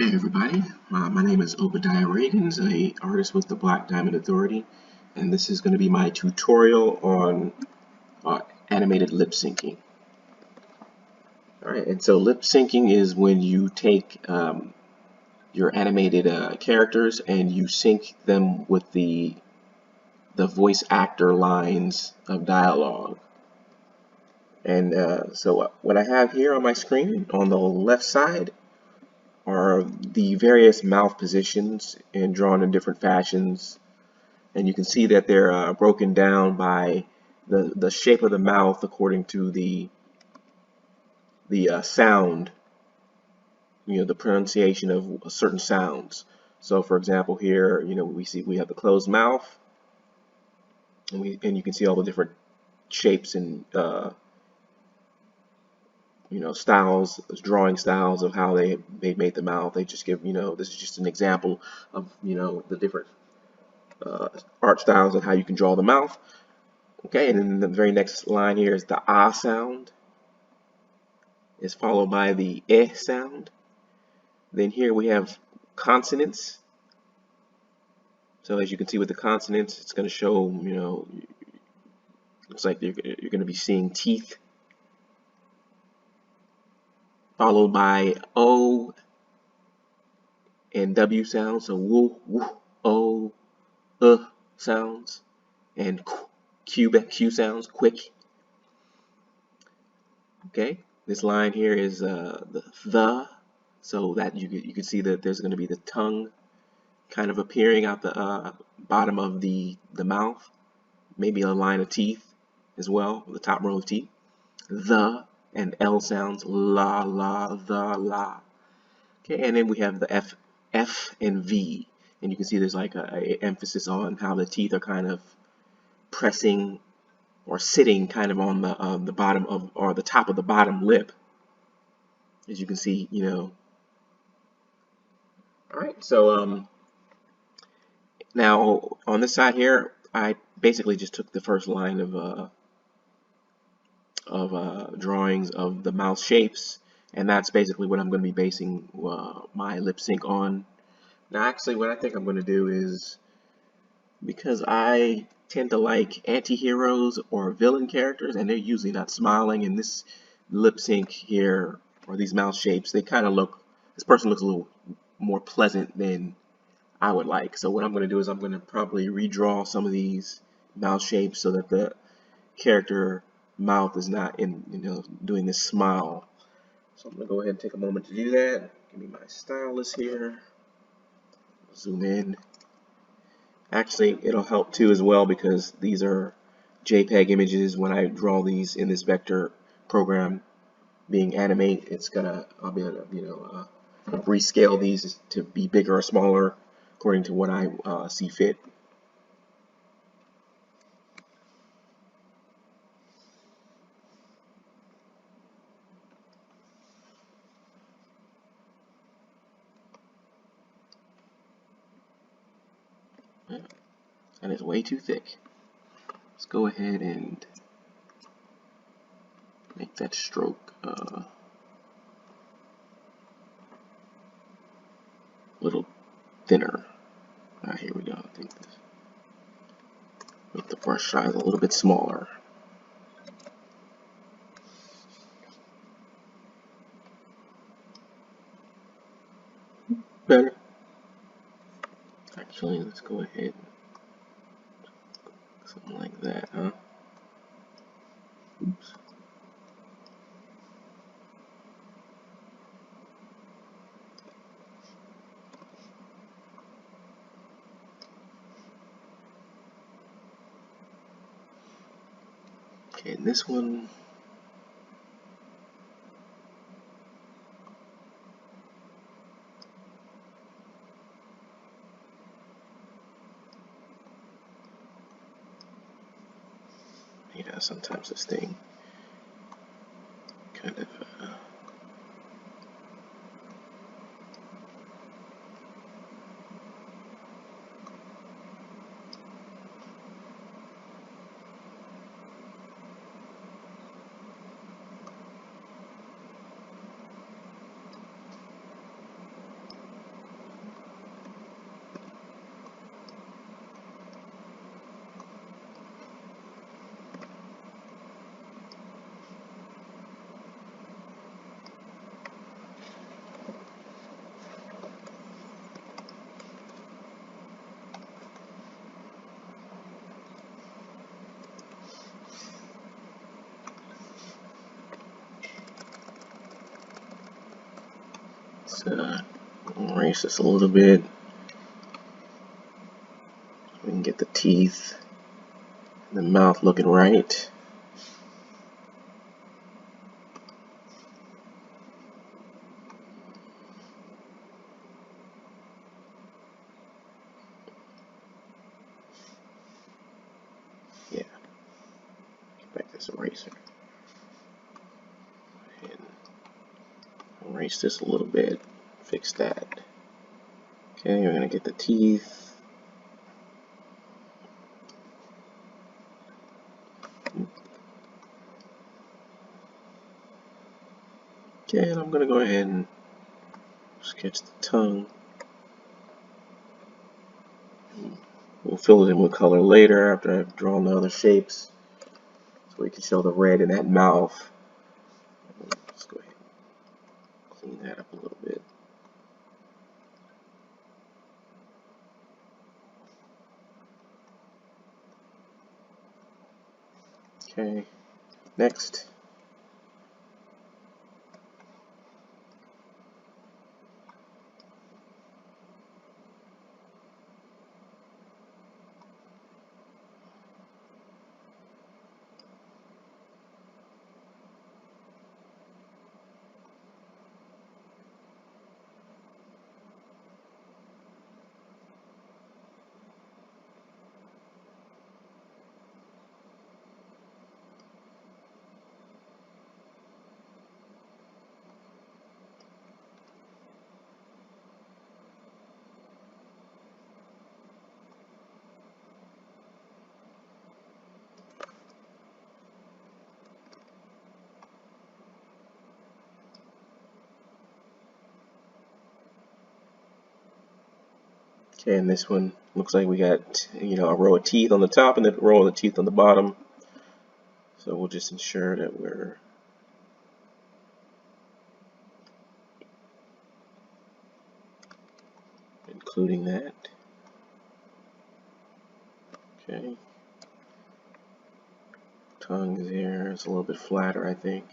Hey everybody, my name is Obadiah Raggins, an artist with the Black Diamond Authority, and this is going to be my tutorial on animated lip syncing. Alright, and so lip syncing is when you take your animated characters and you sync them with the voice actor lines of dialogue. And so what I have here on my screen on the left side are the various mouth positions and drawn in different fashions, and you can see that they're broken down by the shape of the mouth according to the sound, the pronunciation of certain sounds. So for example here, we have the closed mouth, and you can see all the different shapes and styles, drawing styles of how they made the mouth. They just give, this is just an example of, the different art styles of how you can draw the mouth. Okay, and then the very next line here is the ah sound. It's followed by the eh sound. Then here we have consonants. So as you can see with the consonants, it's going to show, looks like you're going to be seeing teeth, followed by O and W sounds, so woo, woo, O, sounds, and Q sounds, quick. Okay, this line here is the, so that you can see that there's going to be the tongue kind of appearing out the bottom of the mouth, maybe a line of teeth as well, the top row of teeth. The and L sounds, la, la, the, la. Okay, and then we have the F and V, and you can see there's like a emphasis on how the teeth are kind of pressing or sitting kind of on the bottom of, or the top of the bottom lip, as you can see, All right, so now on this side here, I basically just took the first line of drawings of the mouth shapes, and that's basically what I'm going to be basing my lip sync on. Now actually what I think I'm going to do is, because I tend to like anti-heroes or villain characters, and they're usually not smiling, and this lip sync here, or these mouth shapes, they kind of look, this person looks a little more pleasant than I would like. So what I'm going to do is I'm going to probably redraw some of these mouth shapes so that the character mouth is not in, doing this smile. So I'm going to go ahead and take a moment to do that. Give me my stylus here. Zoom in. Actually, it'll help too as well, because these are JPEG images. When I draw these in this vector program being Animate, I'll be able to, rescale these to be bigger or smaller according to what I see fit. And it's way too thick. Let's go ahead and make that stroke a little thinner. Here we go. I think this. Make the brush size a little bit smaller. Better. Actually, let's go ahead. Something like that, huh? Oops. Okay, and this one, sometimes this thing kind of Let's erase this a little bit. We can get the teeth and the mouth looking right. Yeah. Get back this eraser. And erase this a little bit. Fix that. Okay, we're gonna get the teeth. Okay, and I'm gonna go ahead and sketch the tongue. We'll fill it in with color later after I've drawn the other shapes, so we can show the red in that mouth. Let's go ahead and clean that up a little bit. Okay, next. Okay, and this one looks like we got, a row of teeth on the top and then a row of teeth on the bottom. So we'll just ensure that we're including that. Okay. Tongue is here. It's a little bit flatter, I think.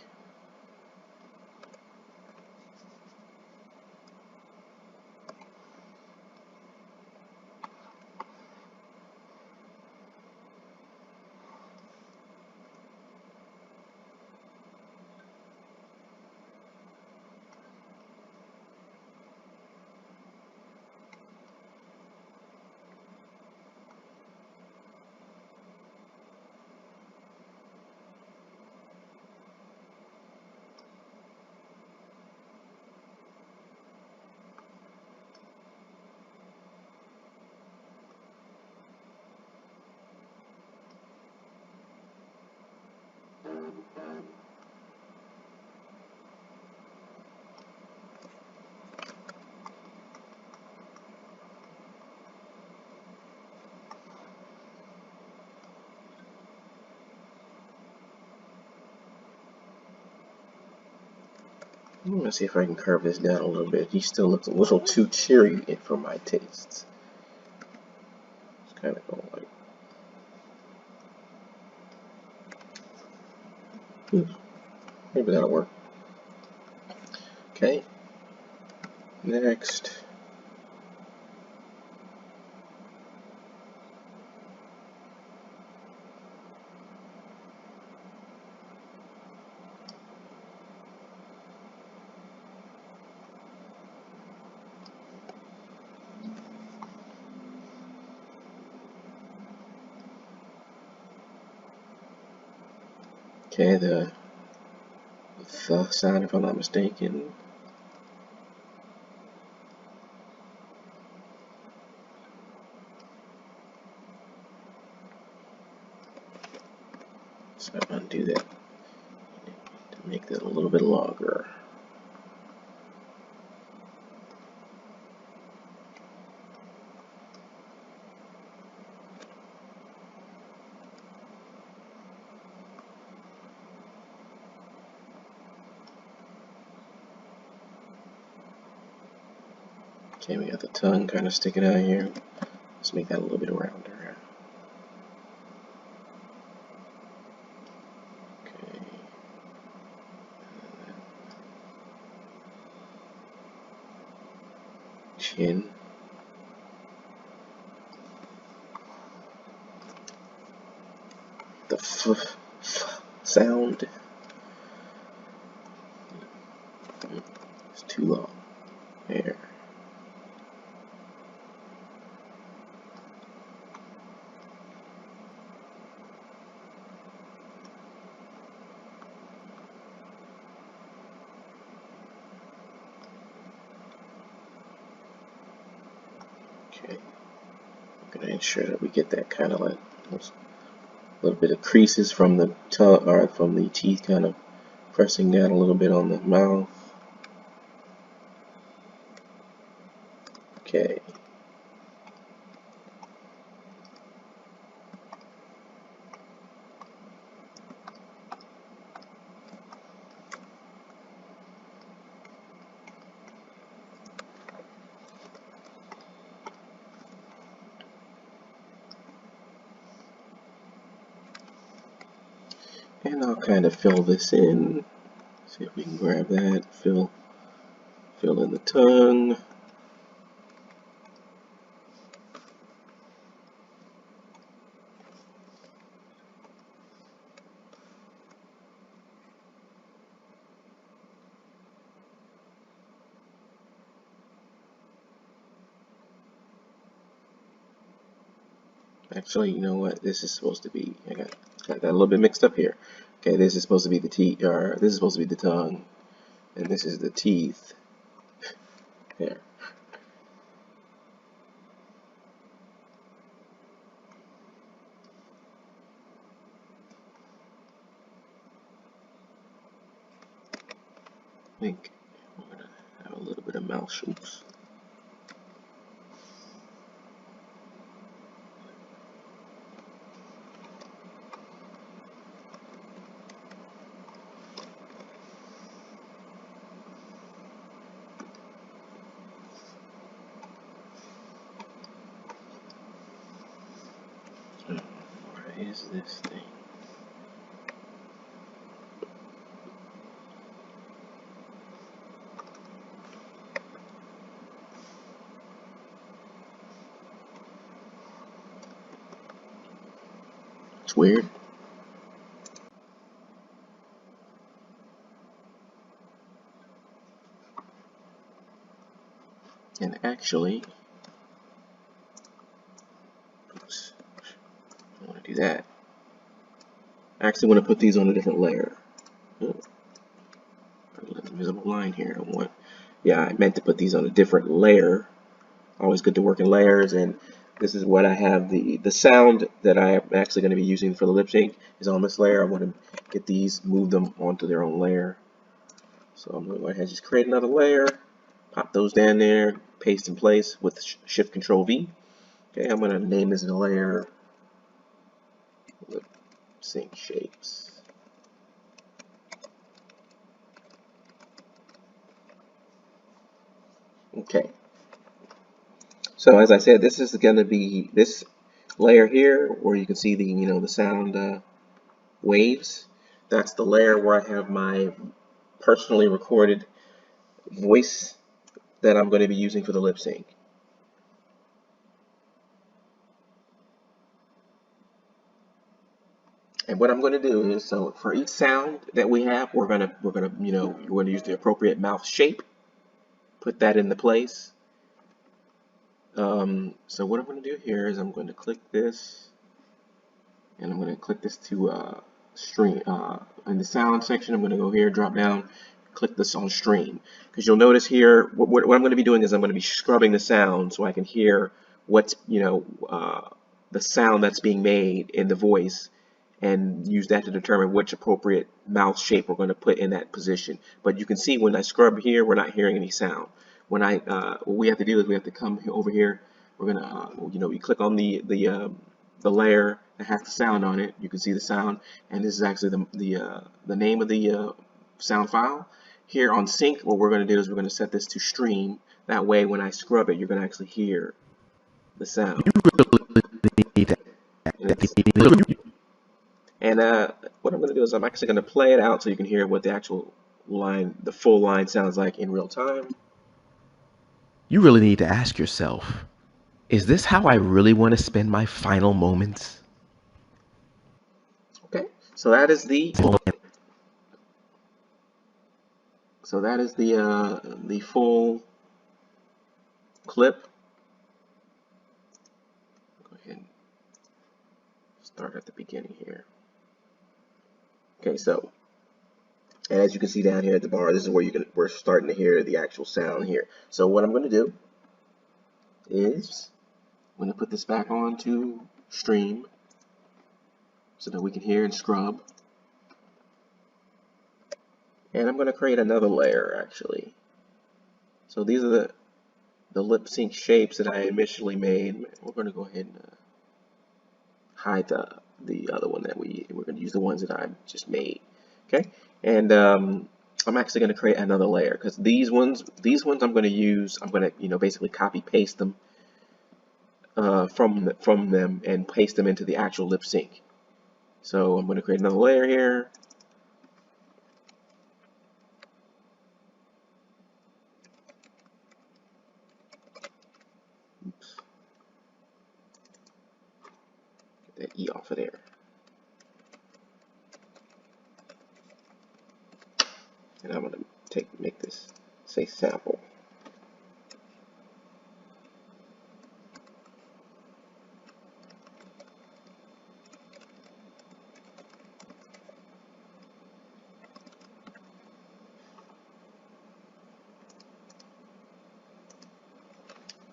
I'm going to see if I can curve this down a little bit. He still looks a little too cheery for my tastes. It's kind of going like, maybe that'll work. Okay, next. Okay, the sound, if I'm not mistaken. So undo that to make that a little bit longer. Okay, we got the tongue kind of sticking out here. Let's make that a little bit rounder. Okay. chin, the f sound. It's too long. There. Okay. I'm gonna ensure that we get that kind of like a little bit of creases from the tongue or from the teeth, kind of pressing down a little bit on the mouth. Okay. And I'll kind of fill this in. See if we can grab that. Fill in the tongue. Actually, you know what? This is supposed to be. I got that a little bit mixed up here. Okay, this is supposed to be the teeth, or this is supposed to be the tongue, and this is the teeth. There. I think I'm gonna have a little bit of mouth shapes. Where is this thing? It's weird. And actually, oops, I don't want to do that. I actually want to put these on a different layer. Oh, invisible line here. Yeah, I meant to put these on a different layer. Always good to work in layers, and this is what I have. The sound that I am actually going to be using for the lip sync is on this layer. I want to get these, move them onto their own layer. So I'm going to go ahead and just create another layer, pop those down there, paste in place with Shift Control V. Okay, I'm going to name this layer lip sync shapes. Okay. So as I said, this is going to be this layer here, where you can see the the sound waves. That's the layer where I have my personally recorded voice that I'm going to be using for the lip sync. And what I'm going to do is, so for each sound that we have, we're going to use the appropriate mouth shape, put that into place. So what I'm going to do here is I'm going to click this, and I'm going to click this to stream. In the sound section, I'm going to go here, drop down, click this on stream, because you'll notice here what I'm going to be doing is I'm going to be scrubbing the sound so I can hear what's the sound that's being made in the voice, and use that to determine which appropriate mouth shape we're going to put in that position. But you can see when I scrub here, we're not hearing any sound. When what we have to do is we have to come over here. We're gonna we click on the layer that has the sound on it. You can see the sound, and this is actually the name of the sound file. Here on sync, what we're going to do is we're going to set this to stream. That way, when I scrub it, you're going to actually hear the sound. And what I'm going to do is I'm actually going to play it out so you can hear what the actual line, the full line sounds like in real time. You really need to ask yourself, is this how I really want to spend my final moments? Okay, so that is the the full clip. Go ahead and start at the beginning here. Okay, so as you can see down here at the bar, this is where we're starting to hear the actual sound here. So what I'm going to do is I'm going to put this back on to stream so that we can hear and scrub. And I'm going to create another layer actually. So these are the lip sync shapes that I initially made. We're going to go ahead and hide the other one that we're going to use the ones that I just made. Okay, and I'm actually going to create another layer because these ones I'm going to use. I'm going to basically copy paste them from them and paste them into the actual lip sync. So I'm going to create another layer here. Oops. Get that E off of there. And I'm going to make this say sample.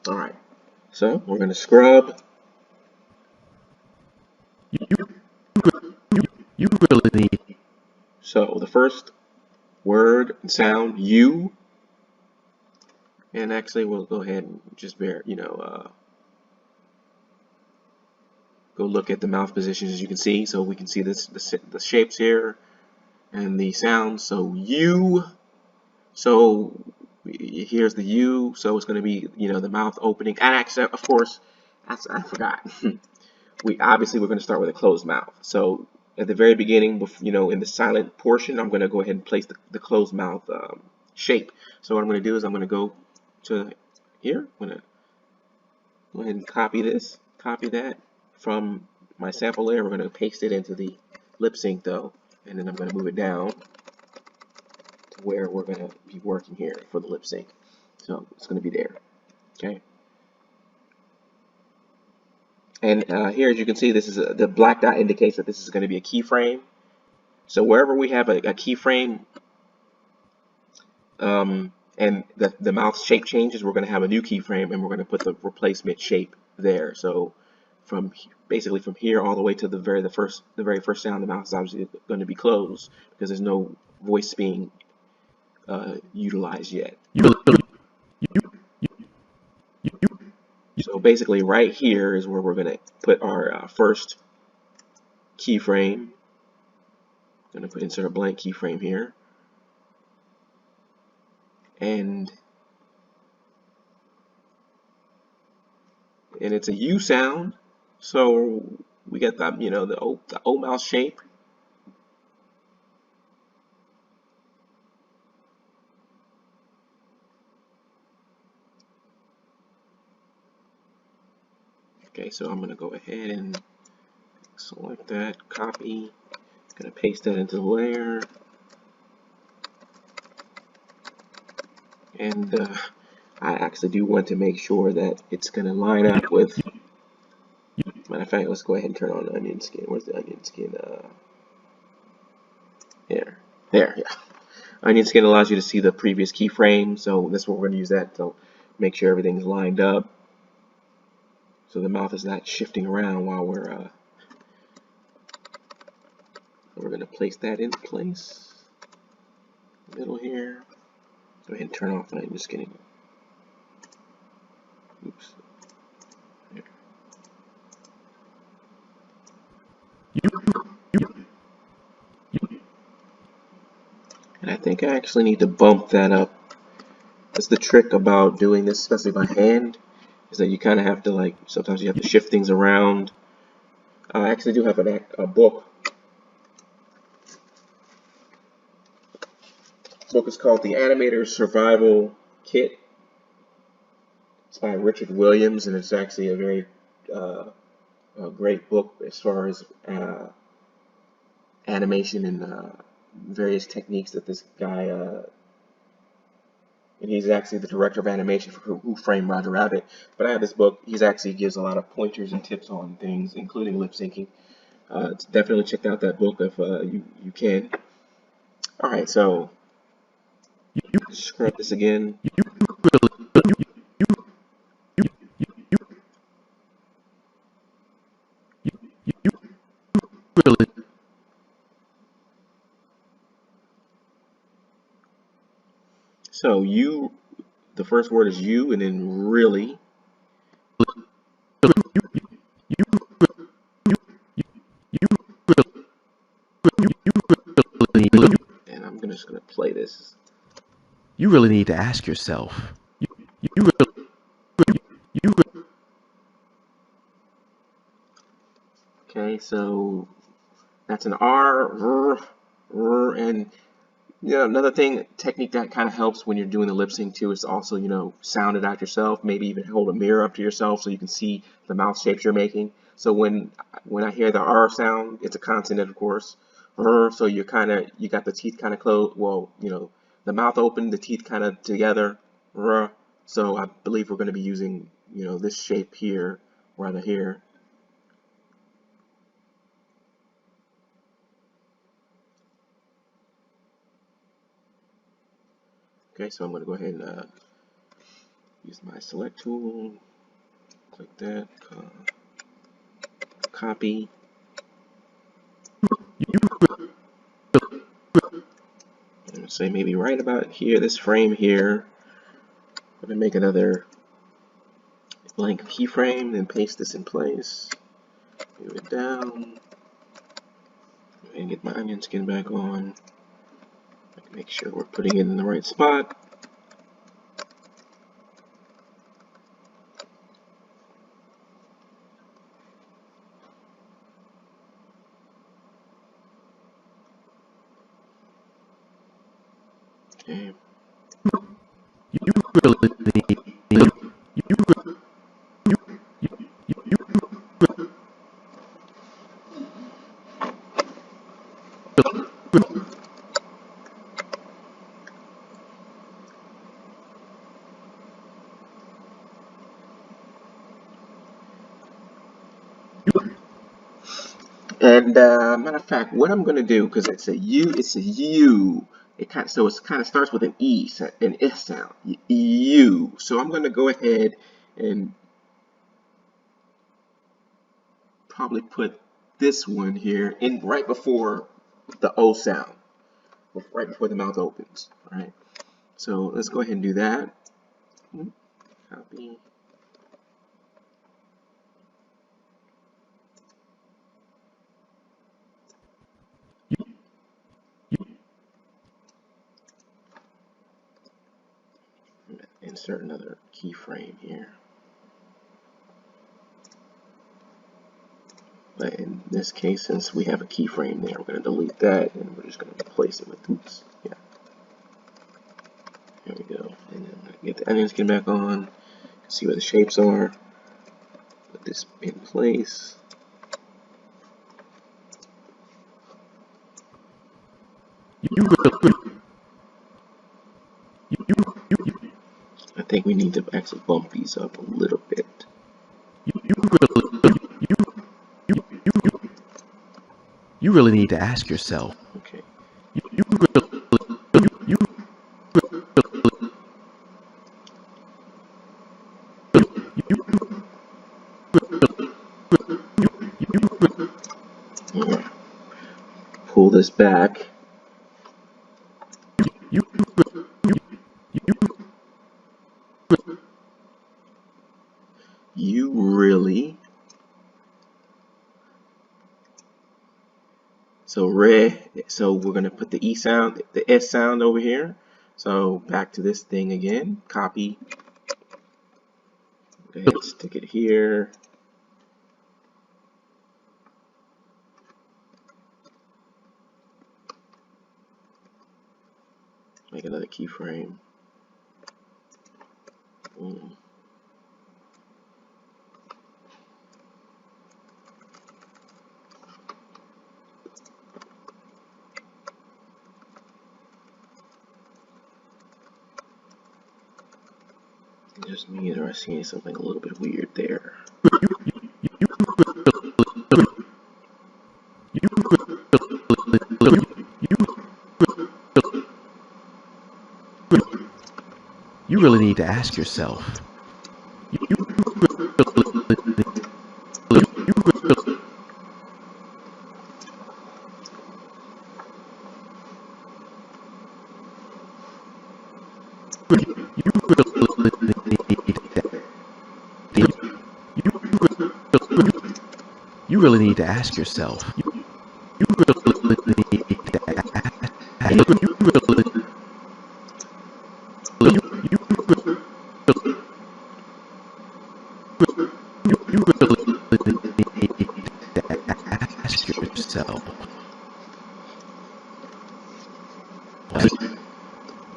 All right. So we're going to scrub. You really need. So the first word and sound, you, and actually we'll go ahead and just go look at the mouth positions as you can see. So we can see the shapes here and the sounds. So you, so here's the U, so it's going to be the mouth opening. And actually, of course, I forgot. We're going to start with a closed mouth. So at the very beginning, in the silent portion, I'm going to go ahead and place the closed mouth shape. So what I'm going to do is I'm going to go to here. I'm going to go ahead and copy that from my sample layer. We're going to paste it into the lip sync though, and then I'm going to move it down to where we're going to be working here for the lip sync. So it's going to be there. Okay. And here, as you can see, this is the black dot indicates that this is going to be a keyframe. So wherever we have a keyframe and the mouth shape changes, we're going to have a new keyframe, and we're going to put the replacement shape there. So basically from here all the way to the very first sound, the mouth is obviously going to be closed because there's no voice being utilized yet. So basically right here is where we're going to put our first keyframe. I'm going to insert a blank keyframe here. And it's a U sound. So we got that, the O mouth shape. Okay, so I'm going to go ahead and select that, copy, going to paste that into the layer, and I actually do want to make sure that it's going to line up with, matter of fact, let's go ahead and turn on the onion skin. Where's the onion skin? There, yeah. Onion skin allows you to see the previous keyframe, so that's what we're going to use that to make sure everything's lined up, so the mouth is not shifting around while we're going to place that in place. Middle here. Go ahead and turn off the onion skin. Oops. There. And I think I actually need to bump that up. That's the trick about doing this, especially by hand, is that you kind of have to sometimes you have to shift things around. I actually do have a book. The book is called The Animator's Survival Kit. It's by Richard Williams, and it's actually a very a great book as far as animation and various techniques that this guy, and he's actually the director of animation for Who Framed Roger Rabbit. But I have this book. He's actually gives a lot of pointers and tips on things, including lip syncing. Definitely check out that book if you can. All right, so scrub this again. So the first word is you, and then really. And I'm just gonna play this. You really need to ask yourself. Okay, so that's an R, and another technique that kind of helps when you're doing the lip sync too is also, sound it out yourself. Maybe even hold a mirror up to yourself so you can see the mouth shapes you're making. So when I hear the R sound, it's a consonant, of course. So you got the teeth kind of closed. Well, the mouth open, the teeth kind of together. So I believe we're going to be using, this shape here, rather here. Okay, so I'm going to go ahead and use my select tool, click that, copy. And say maybe right about here, this frame here. I'm going to make another blank keyframe and paste this in place. Move it down. And get my onion skin back on. Make sure we're putting it in the right spot. Okay. And matter of fact, what I'm going to do, because it's a U. It kind of starts with an E, an S sound. U. So I'm going to go ahead and probably put this one here in right before the O sound, right before the mouth opens. All right. So let's go ahead and do that. Copy. Insert another keyframe here. But in this case, since we have a keyframe there, we're going to delete that and we're just going to replace it with, oops, yeah. There we go. And then I'm going to get the onion skin back on, see where the shapes are, put this in place. I think we need to actually bump these up a little bit. You really need to ask yourself. Okay. Yeah. Pull this back. You really. So we're going to put the E sound, the S sound over here. So back to this thing again, copy. Go ahead and stick it here. Make another keyframe. Boom. Just me, or I see something a little bit weird there. You really need to ask yourself. You really need to ask yourself. Ask yourself.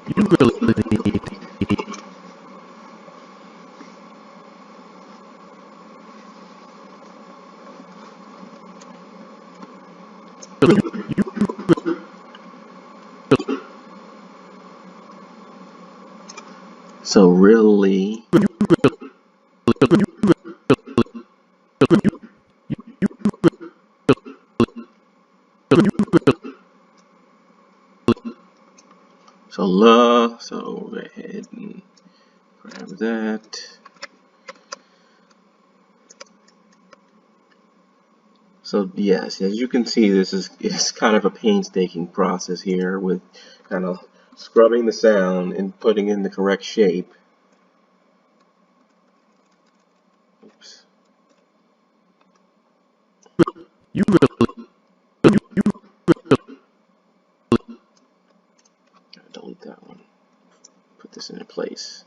You really need So really, so go ahead and grab that. So yes, as you can see, this is kind of a painstaking process here with kind of scrubbing the sound and putting in the correct shape. Oops. you really Delete that one. Put this into place.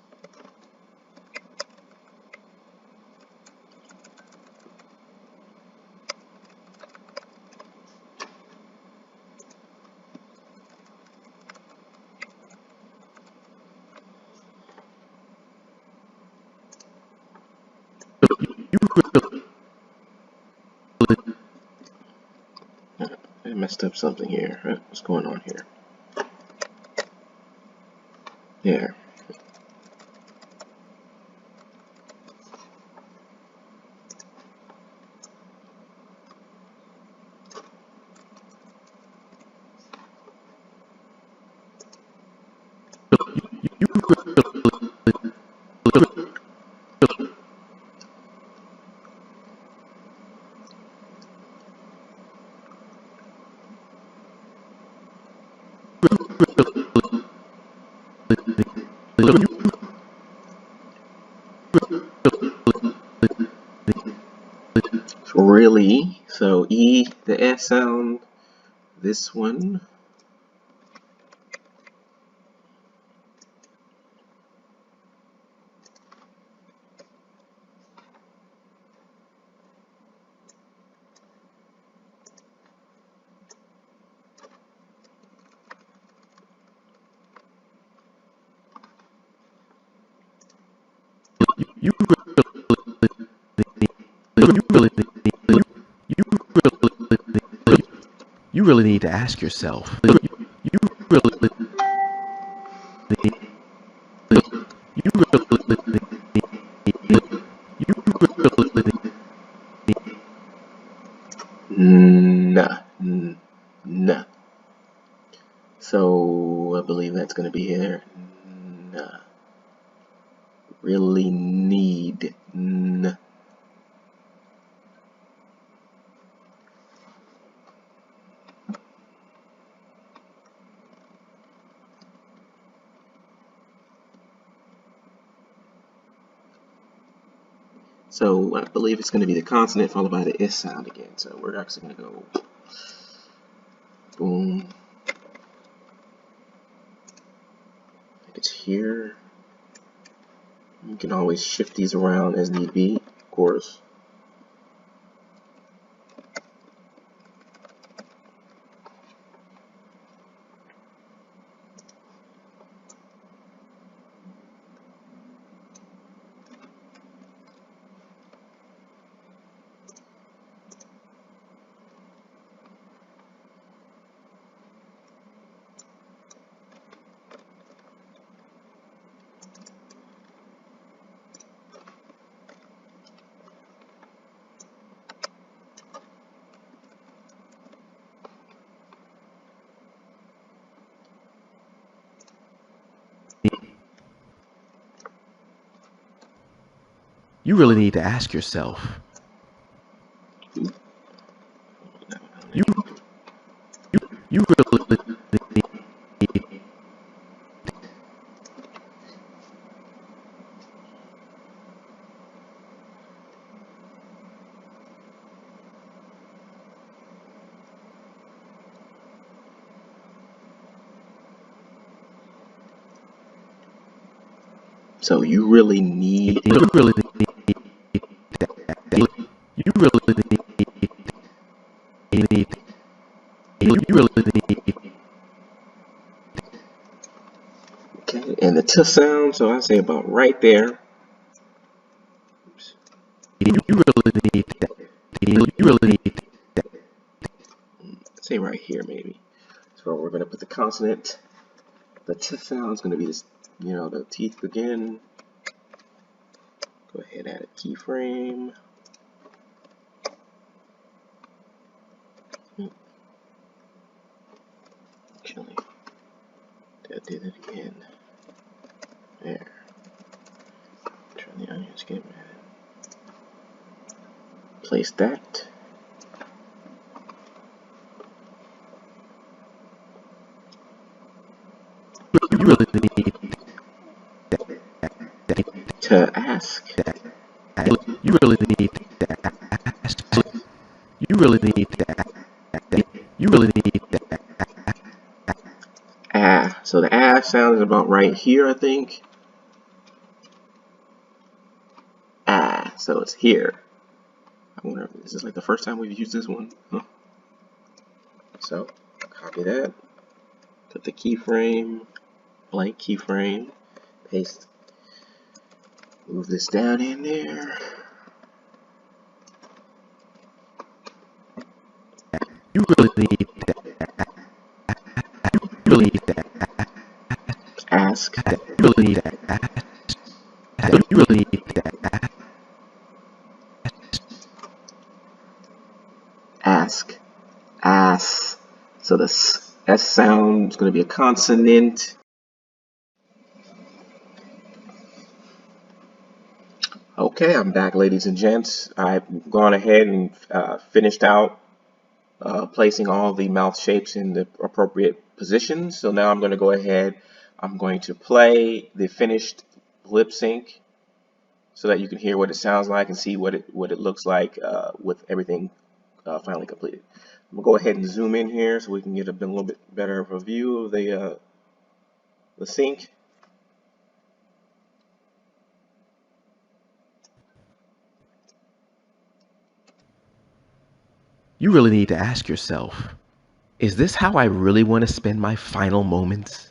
I messed up something here. What's going on here? There. Really? So E, the S sound, this one. you really you really need to ask yourself. You really you really Nah. Nah. So I believe that's going to be here. Nah. Really need. Nah. So I believe it's going to be the consonant followed by the S sound again. So we're actually going to go boom. I think it's here. You can always shift these around as need be, of course. You really need to ask yourself. You you really So you really need you really need you really need you really need okay, and the t sound. So I say about right there. Oops. you really need you really need Say right here maybe. So we're gonna put the consonant. The t sound is gonna be this, you know, the teeth begin. Go ahead, add a keyframe. Actually, I did it again. There. Turn the onion skin. Place that. you really need To ask. you really need you really need you really need Ah. So the ah sound is about right here, I think. Ah. So it's here. I wonder if this is like the first time we've used this one. Huh. So copy that. Put the keyframe, blank keyframe, paste, move this down in there. you really need you really need Ask, you really need you really need ask, ass. So the S sound is going to be a consonant. Okay, I'm back, ladies and gents. I've gone ahead and finished out placing all the mouth shapes in the appropriate positions. So now I'm going to go ahead. I'm going to play the finished lip sync so that you can hear what it sounds like and see what it looks like with everything finally completed. I'm gonna go ahead and zoom in here so we can get a little bit better of a view of the sync. you really need to ask yourself, is this how I really want to spend my final moments?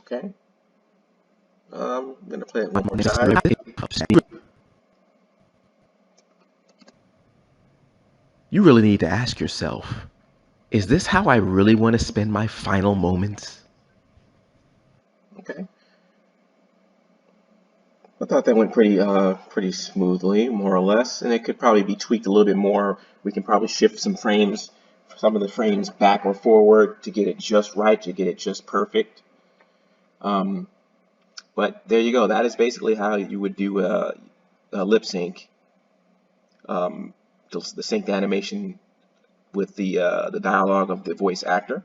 Okay. I'm gonna play it one more time. You really need to ask yourself, is this how I really want to spend my final moments? Okay. I thought that went pretty smoothly, more or less, and it could probably be tweaked a little bit more. We can probably shift some of the frames back or forward to get it just right, to get it just perfect. But there you go. That is basically how you would do a lip sync, the synced animation with the dialogue of the voice actor.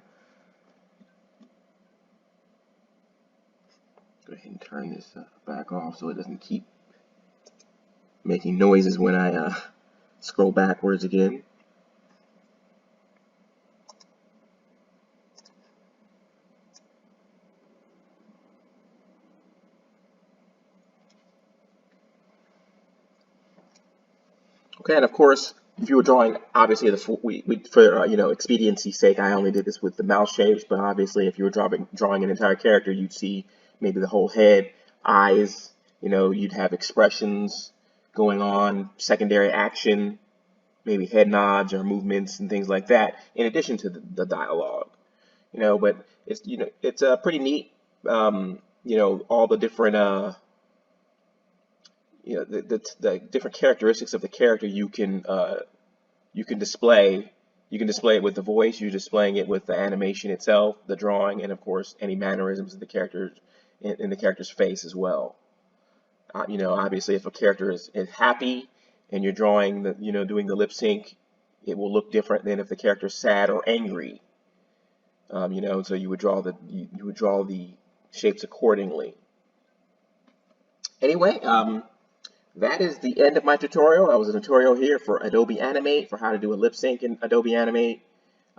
Go ahead and turn this back off so it doesn't keep making noises when I scroll backwards again. Okay, and of course, if you were drawing, obviously, for expediency's sake, I only did this with the mouth shapes. But obviously, if you were drawing an entire character, you'd see maybe the whole head, eyes. You'd have expressions going on, secondary action, maybe head nods or movements and things like that, in addition to the dialogue. But it's pretty neat. All the different the different characteristics of the character you can display. You can display it with the voice. You're displaying it with the animation itself, the drawing, and of course any mannerisms of the characters in the character's face as well. You know, obviously, if a character is happy and you're drawing the, you know, doing the lip sync, it will look different than if the character is sad or angry. You know, so you would draw the shapes accordingly. Anyway, that is the end of my tutorial. That was a tutorial here for Adobe Animate, for how to do a lip sync in Adobe Animate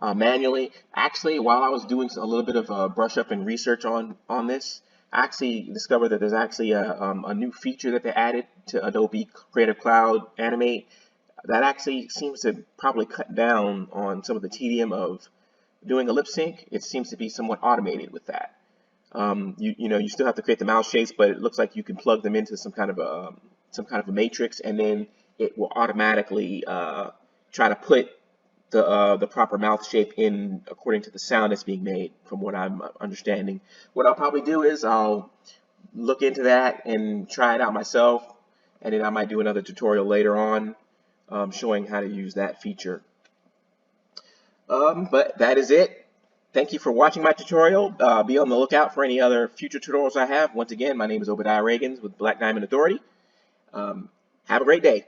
manually. Actually, while I was doing a little bit of brush up and research on this, I actually discovered that there's actually a new feature that they added to Adobe Creative Cloud Animate that actually seems to probably cut down on some of the tedium of doing a lip sync. It seems to be somewhat automated with that. You know, you still have to create the mouse shapes, but it looks like you can plug them into some kind of a matrix, and then it will automatically try to put the proper mouth shape in according to the sound that's being made, from what I'm understanding. What I'll probably do is I'll look into that and try it out myself, and then I might do another tutorial later on showing how to use that feature. But that is it. Thank you for watching my tutorial. Be on the lookout for any other future tutorials I have. Once again, my name is Obadiah Raggins with Black Diamond Authority. Have a great day.